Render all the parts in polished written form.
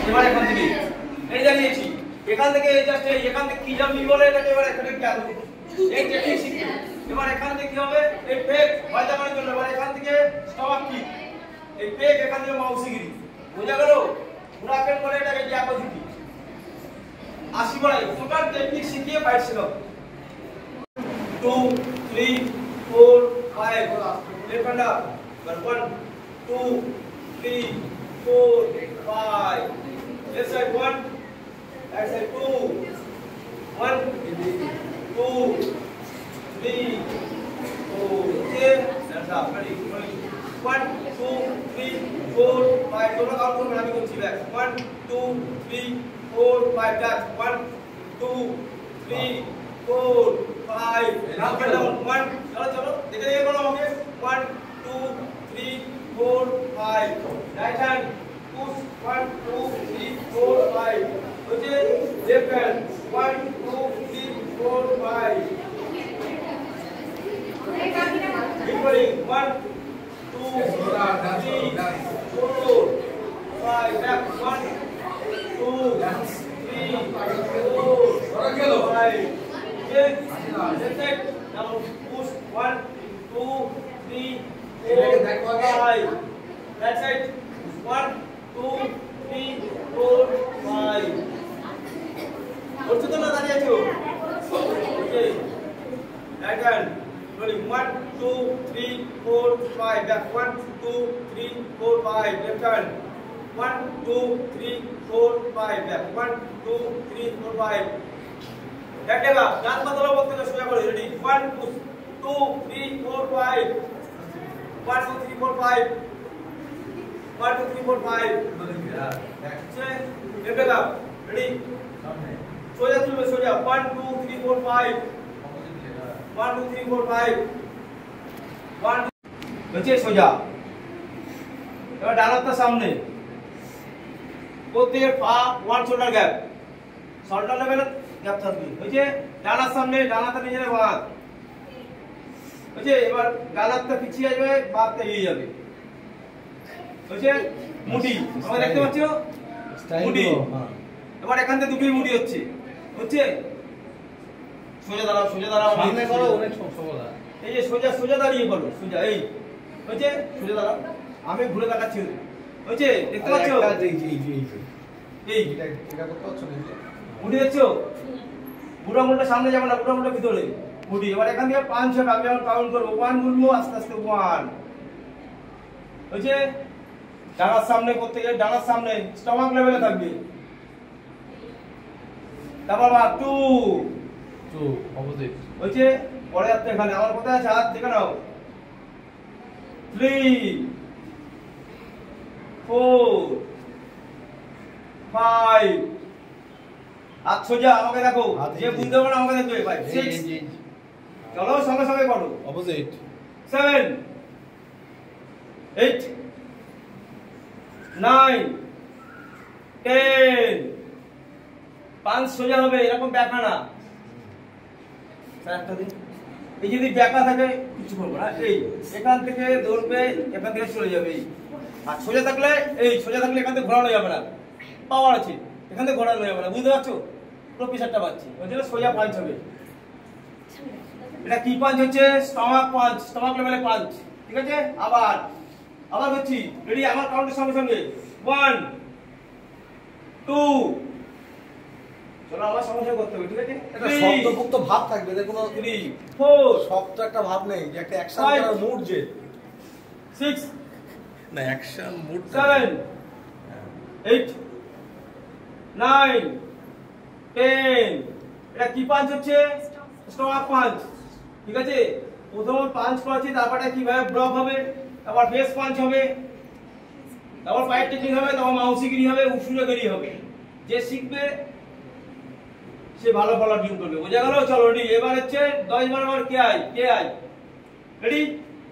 এবার এখান থেকে এই দাঁড়িয়েছি, এখান থেকে জাস্ট এখান থেকে কি জাম্পিং বলে এটাকে, এবার এখানে কি আলো এই টেকনিক শিখবে। এবার এখান থেকে কি হবে, এই পেক ভয়টা করার জন্য এবার এখান থেকে স্টমাক কিক, এই পেক এখান থেকে মাউসিগিরি, বুঝা গেল? উড়াকেন বলে এটাকে জ্যাকোজিটি। 80 বড়াই টোটাল টেকনিক শিখিয়ে ফাইট ছিল। 2 3 4 5 left hand up, 1 2 3 4 5, left side 1, right side 2, 1 2 3 4, okay, that's up, ready, 1 2 3 4 5, दोनों काउंट करो, मैं भी कुछ back, 1 2 3 4 5, tap, 1 2 3 4 5, now get down, 1, चलो चलो देखो ये करो okay, 1 2 3 4 5, right hand push, 1 2 3 4 5, okay, left hand 1 2 3 4 5, keep going, 1 2 3 4 5, tap, 1 2 3 4 5, okay, left side, now push, 1 2 3 4 5, right side 1 2 3 4 5, করছো তো না দাঁড়িয়ে আছো, okay, right hand rolling 1 2 3 4 5, back 1 2 3 4 5, left hand 1 2 3 4 5, back 1 2 3 4 5, দেখেবা ডান পা ধরো, বলতে সোজা করে, রেডি 1 2 3 4 5, 1 2 3 4 5, 1 2 3 4 5, লেফট আপ, রেডি সোজা তুলবে, সোজা 1 2 3 4 5, 1 2 3 4 5, 1 নিচে সোজা। এবার ডান হাতটা সামনে, প্রত্যেকের পা 1 শোল্ডার গ্যাপ, শোল্ডার লেভেলে গ্যাপ থাকবে, হয়েছে? ডান হাত সামনে, ডান হাতটা নিজের বাদ, হয়েছে? এবার ডান হাতটা পিছিয়ে আসবে, বাদটা এগিয়ে যাবে, হয়েছে? মুডি তোমরা দেখতে পাচ্ছ, মুডি। এবার এখান থেকে দুটোই মুডি হচ্ছে, হচ্ছে? সোজা দাঁড়াও, সোজা দাঁড়াও, সামনে করো, অনেক সমস্যা। এই যে সোজা সোজা দাঁড়িয়ে করো, সোজা, এই হয়েছে? সোজা দাঁড়াও, আমি ঘুরে দেখাচ্ছি, হয়েছে? দেখতে পাচ্ছ? এই এটা করতে পারছো না, মুডি দেখছো? বুড়া মুন্ডা সামনে যাবে না, বুড়া মুন্ডা ভিতরে মুডি। এবার এখান থেকে 5 হবে, আমি এখন কাউন্ট করবো, 1 বলবো, আস্তে আস্তে 1, হয়েছে? ডানার সামনে, প্রত্যেকের ডানার সামনে স্টমাক লেভেলে থাকবে, তারপর 2 2 অপোজিট, হয়েছে? পরে হাতটা এখানে, আমার কোথায় আছে হাত দেখে নাও, 3 4 5, হাত সোজা, আমাকে দেখো, যে বুঝতে পারো না আমাকে দেখবে, ভাই 6, চলো সঙ্গে সঙ্গে করো, অপোজিট 7 8 9 10, 5 সোজা হবে, এরকম ব্যাকা না, একটা দিন এই যদি ব্যাকা থাকে কিছু করবো না, এই এখান থেকে ধরবে, এখান থেকে চলে যাবে, আর সোজা থাকলে, এই সোজা থাকলে এখান থেকে ঘোরানো যাবে না, পাওয়ার আছে, এখান থেকে ঘোরানো যাবে না, বুঝতে পারছো? পুরো পিছারটা পাচ্ছি, ওই জন্য সোজা পাঞ্চ হবে। এটা কি পাঞ্চ হচ্ছে? স্টমাক পাঞ্চ, স্টমাক লেভেলে পাঞ্চ, ঠিক আছে? আবার আবার হচ্ছি, রেডি? আমার কাউন্টের সঙ্গে সঙ্গে 1 2, চলো আমার সঙ্গে সঙ্গে করতে হবে, ঠিক আছে? এটা শব্দযুক্ত ভাব থাকবে, এর কোনো 3 4, শব্দ একটা ভাব নেই, যে একটা অ্যাকশন করার মুড, যে 6 না অ্যাকশন মুড, 7 8 9 10, এটা কি পাঞ্চ হচ্ছে? স্টমাক পাঞ্চ, ঠিক আছে? প্রথম পাঞ্চ করেছি, তারপরে কিভাবে ব্লক হবে, তারপর ফেস পাঞ্চ হবে, তারপর পায়ের টেকনিক হবে, তারপর মাউসিগিরি হবে, উসুরাগিরি হবে। যে শিখবে সে ভালো ফল অর্জন করবে, বোঝা গেল? চলো রেডি, এবার হচ্ছে 10 বার কে আই, কে আই, রেডি?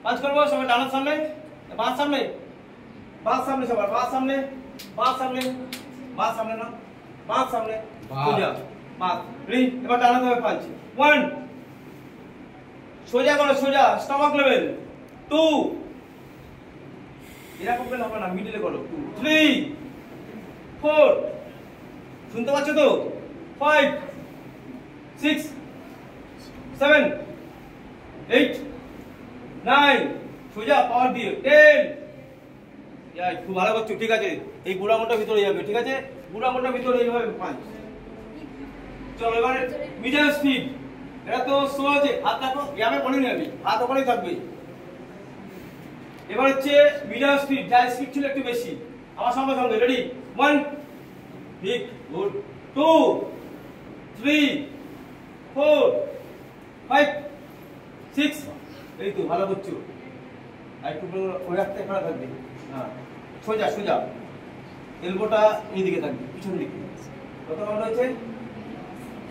পাঁচ করবো, সবাই ডানার সামনে, বাঁ সামনে, বাঁ সামনে, সবার বাঁ সামনে, বাঁ সামনে, বাঁ সামনে না, বাঁ সামনে, সোজা বাঁ, রেডি? এবার ডানাতে হবে পাঁচ, 1 সোজা করো, সোজা স্টমাক লেভেল, 2 এরকম করলে হবে না, মিডলে করো, 2 3 4 শুনতে পাচ্ছ তো 5 6 7 8 9 সোজা পাওয়ার দিয়ে 10 খুব ভালো করছো ঠিক আছে এই বুড়া মোটা ভিতরে যাবে ঠিক আছে বুড়া মোটা ভিতরে এইভাবে 5 চলো এবারে মিডিয়াম স্পিড এটা তো স্লো আছে হাত রাখো গ্যামে বলিনি আমি হাত ওখানেই থাকবে এবার হচ্ছে মিডিয়াম স্পিড যা স্পিড ছিল একটু বেশি আমার সঙ্গে সঙ্গে রেডি 1 ঠিক গুড 2 3 4 5 6 এই তো ভালো করছো আর একটু ওই হাতটা খারাপ থাকবে হ্যাঁ সোজা সোজা এলবোটা এই দিকে থাকবে পিছন দিকে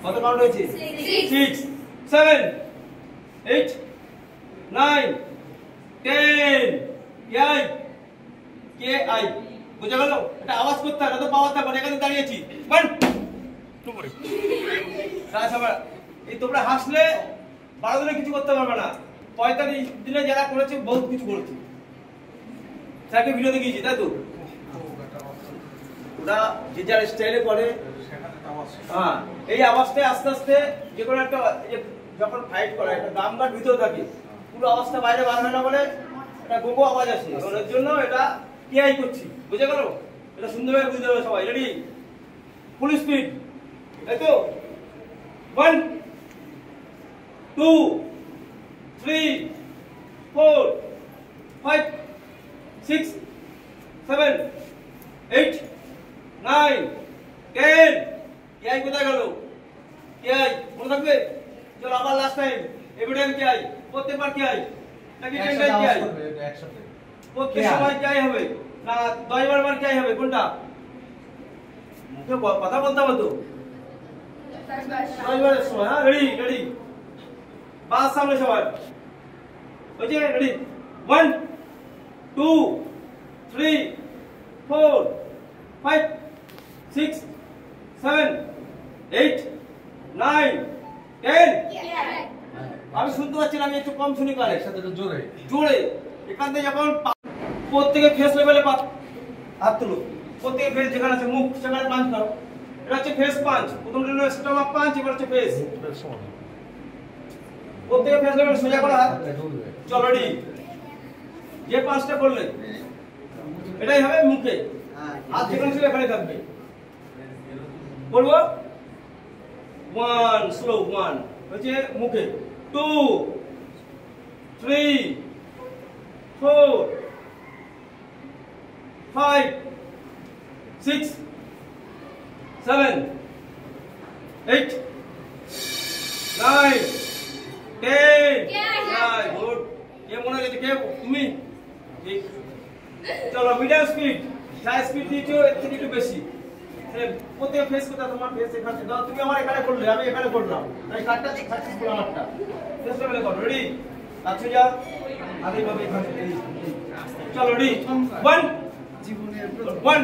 কত কাউন্ট হয়েছে 6 7 8 9 10 ইয়াই কে আই বুঝা গেল এটা আওয়াজ করতে হবে না তো পাওয়ার থাকবে এখানে দাঁড়িয়েছি 1 2 করে সবাই এই তোমরা হাসলে 12 দিনে কিছু করতে পারবে না 45 দিনে যারা করেছে বহুত কিছু করেছে স্যারকে ভিডিও দেখিয়েছি তাই তো ওরা যে যার স্টাইলে করে হ্যাঁ এই আওয়াজটা আস্তে আস্তে যে কোনো একটা যখন ফাইট করা একটা গামগার ভিতরে থাকে পুরো আওয়াজটা বাইরে বার হয় না বলে এটা গোগো আওয়াজ আসে ওর জন্য এটা কিআই করছি বুঝে গেল এটা সুন্দরভাবে বুঝতে হবে সবাই রেডি ফুল স্পিড তাই তো 1 2 3 4 5 6 7 8 9 10 কিআই কোথায় গেল কিআই মনে থাকবে চলো আবার লাস্ট টাইম এভিডেন্স কিআই প্রত্যেকবার কিআই নাকি 10 টাইম কিআই প্রত্যেক সময় কিআই হবে না 10 বার কিআই হবে কোনটা মুখে কথা বলতে হবে তো 10 বারের সময় হ্যাঁ রেডি রেডি বাস সামনে সবাই ওই যে রেডি 1 2 3 4 5 6 7 8 9 10 আমি শুনতে পাচ্ছি না আমি একটু কম শুনি কারে একসাথে তো জোরে জোরে এখান থেকে যখন প্রত্যেকে ফেস লেভেলে হাত তুলো প্রত্যেকে ফেস যেখানে আছে মুখ সেখানে পাঁচ দাও এটা হচ্ছে ফেস পাঁচ প্রথমটা হলো স্টমাক পাঁচ এবার হচ্ছে ফেস প্রত্যেকে ফেস লেভেল সোজা করে হাত চল রেডি যে পাঁচটা করলে এটাই হবে মুখে হাত যেখানে ছিল এখানে থাকবে বলবো 1 স্লো 1 হচ্ছে মুখে 2 3 4 5 6 7 8 9 10 গুড ये মনে হচ্ছে কে তুমি ঠিক চলো মিডিয়াম স্পিড যা স্পিড দিয়েছো এর থেকে একটু বেশি প্রত্যেক ফেস কোথা তোমার ফেস এখানে দাও তুমি আমার এখানে করলে আমি এখানে করলাম তাই কাটটা সাকসেসফুল আমারটা ফেস লেভেলে করো রেডি আচ্ছা যা আগে ভাবে এখানে চলো রেডি 1 জীবনের 1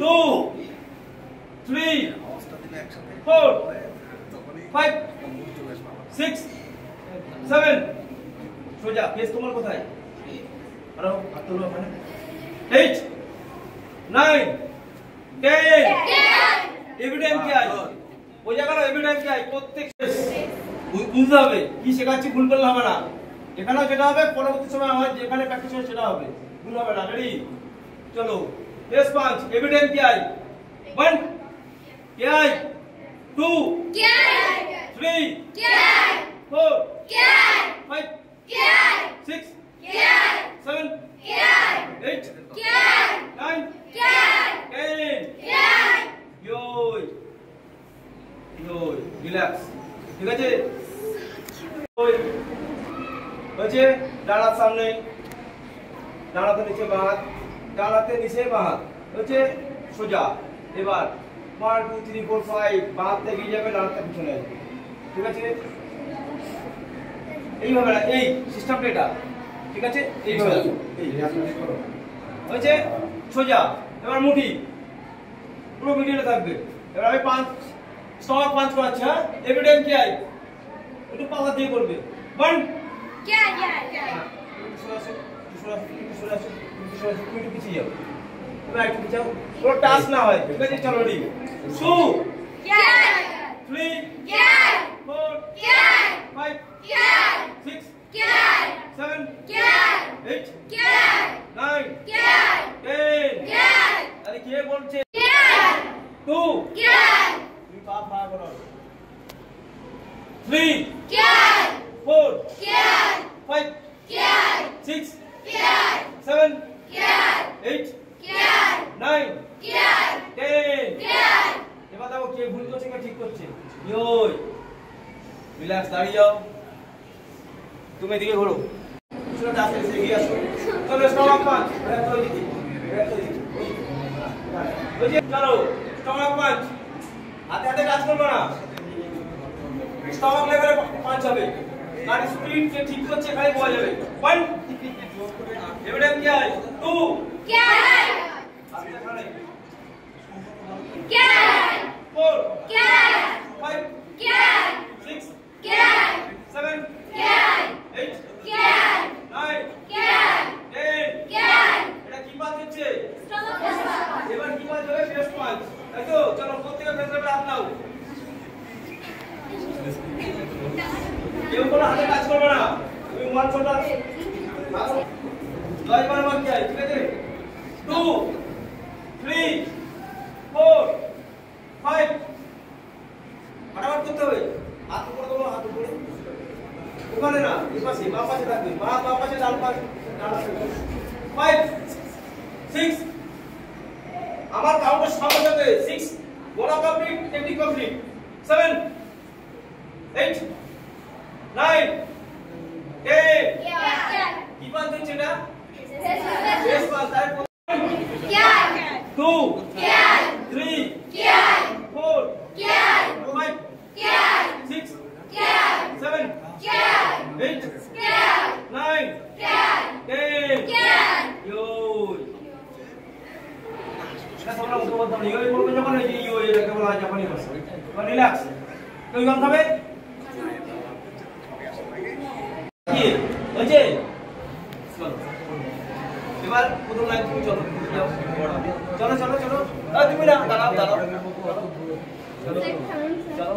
2 3 4 5 6 7 সোজা ফেস তোমার কোথায় আরো হাত তোলো ওখানে 8 9 10 এভিডেন্স কি আছে ওই জায়গায় এভিডেন্স কি আছে প্রত্যেক বুঝতে হবে কি শেখাচ্ছি ভুল করলে হবে না এখানেও যেটা হবে পরবর্তী সময় আমার যেখানে প্র্যাকটিস হবে সেটা হবে ভুল হবে না রেডি চলো ফেস পাঁচ এভিডেন্স কি আছে 1 কি আছে 2 কি আছে 3 কি আছে 4 কি আছে 5 কি আছে 6 কি আছে 7 কি আছে 8 কি আছে 9 কি আছে 10 কি আছে ইয়োই ইয়োই রিল্যাক্স ঠিক আছে ওই হচ্ছে ডানার সামনে ডানাতে নিচে বাঁ হাত ডানাতে নিচে বাঁ হাত হচ্ছে সোজা এবার 1 2 3 4 5 বাঁ হাতে এগিয়ে যাবে ডানাতে পিছনে আসবে ঠিক আছে এইভাবে এই সিস্টেমটা এটা ঠিক আছে এইভাবে এই হচ্ছে সোজা এবার মুঠি পুরো মিডিলে থাকবে এবার আমি পাঁচ স্টক পাঁচ করাচ্ছি হ্যাঁ এভিডেন্স কি আছে একটু পাওয়ার দিয়ে করবে 1 কি পিছিয়ে যাবে এবার একটু যাও পুরো টাচ না হয় ঠিক আছে চলো রেডি 2 3 4 5 6 7 8 9 10 আরে কে বলছে 2 তুমি পাপ পা করো 3 4 5 6 7 8 9 10 এবার দেখো কে ভুল করছে কে ঠিক করছে ইয়োই রিল্যাক্স দাঁড়িয়ে যাও তুমি এদিকে ঘোরো চলো টাস্ক এসে এগিয়ে আসো চলো স্টপ পাঁচ চলো স্টপ পাঁচ হাতে হাতে কাজ করবো না স্টপ লেভেলে পাঁচ হবে আর স্পিড কে ঠিক করছে খালি বোঝা যাবে 1 এবারে কি হয় 2 আস্তে খালে 4 5 6 7 8 9 10 এটা কি পাঁচ হচ্ছে এবার কি পাঁচ হবে ফেস পাঁচ তাই তো চলো প্রত্যেকটা ফেস লেভেলে হাত নাও কেউ কোনো হাতে কাজ করবে না তুমি ওয়ান শোল্ডার জয় বার বার কি হয় ঠিক আছে 2 3 4 5 ফটাফট করতে হবে হাত উপরে তোলো হাত উপরে ওখানে না এই পাশে বাম পাশে থাকবে বাম পাশে ডান পাশে 5 6 আমার কাউন্টার সঙ্গে সঙ্গে 6 গোলা কমপ্লিট টেকনিক কমপ্লিট 7 8 9 10 কি পাঁচ দিচ্ছে এটা শেষ পাঁচ তাই 2 3 4 5 6 7 8 9 10 ইয়োই এটা তোমরা মুখে বলতে হবে ইয়োই বলবে যখন এই যে ইয়োই এটাকে বলা হয় জাপানি ভাষা এবার রিল্যাক্স কেউ গান খাবে কি হয়েছে এবার প্রথম লাইন তুমি চলো চলো চলো চলো তুমি না দাঁড়াও দাঁড়াও চলো চলো